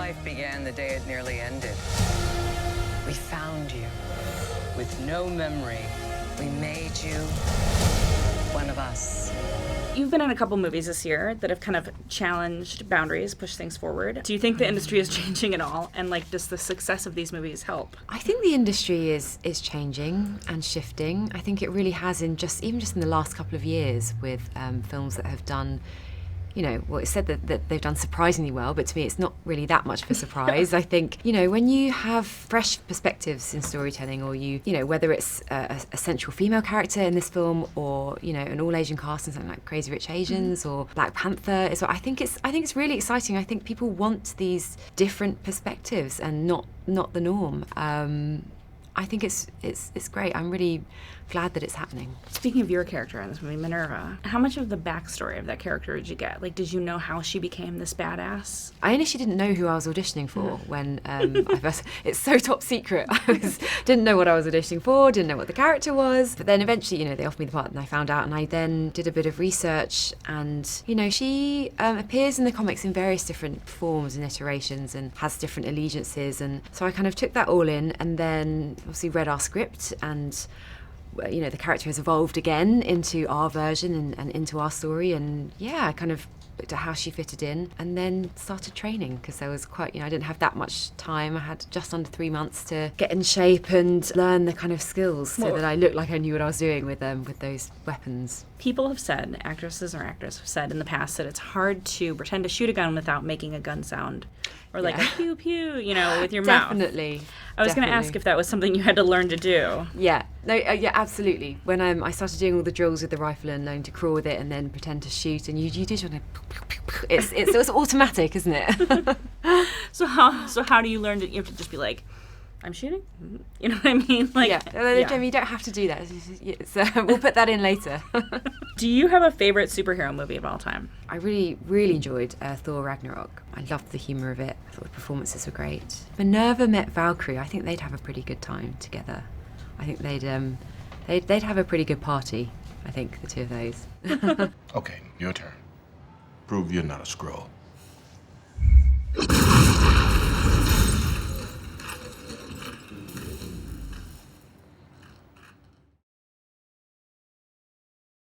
life began the day it nearly ended. We found you. With no memory, we made you one of us. You've been in a couple movies this year that have kind of challenged boundaries, pushed things forward. Do you think the industry is changing at all? And like, does the success of these movies help? I think the industry is changing and shifting. I think it really has even just in the last couple of years with films that have done, well, it's said that they've done surprisingly well, but to me it's not really that much of a surprise. I think, when you have fresh perspectives in storytelling, or whether it's a central female character in this film, or, an all-Asian cast in something like Crazy Rich Asians or Black Panther, I think it's really exciting. I think people want these different perspectives and not the norm. I think it's great. I'm really glad that it's happening. Speaking of your character in this movie, Minn-Erva, how much of the backstory of that character did you get? Like, did you know how she became this badass? I initially didn't know who I was auditioning for when it's so top secret. Didn't know what I was auditioning for, didn't know what the character was. But then eventually, they offered me the part and I found out, and I then did a bit of research, and, she appears in the comics in various different forms and iterations and has different allegiances. And so I kind of took that all in, and then obviously read our script, and the character has evolved again into our version and into our story, and I kind of looked at how she fitted in, and then started training, because there was quite, I didn't have that much time. I had just under 3 months to get in shape and learn the kind of skills so that I looked like I knew what I was doing with those weapons. People have said, actresses or actors have said in the past, that it's hard to pretend to shoot a gun without making a gun sound. Or like a pew pew, with your mouth. Definitely. I was going to ask if that was something you had to learn to do. Yeah. No. Yeah. Absolutely. When I started doing all the drills with the rifle and learning to crawl with it and then pretend to shoot, and you just want to. It's automatic, isn't it? So how do you learn to? You have to just be like, I'm shooting. You know what I mean? Like, Jamie, you don't have to do that. We'll put that in later. Do you have a favorite superhero movie of all time? I really, really enjoyed Thor Ragnarok. I loved the humour of it. I thought the performances were great. Minn-Erva met Valkyrie. I think they'd have a pretty good time together. I think they'd have a pretty good party. I think, the two of those. Okay, your turn. Prove you're not a Skrull.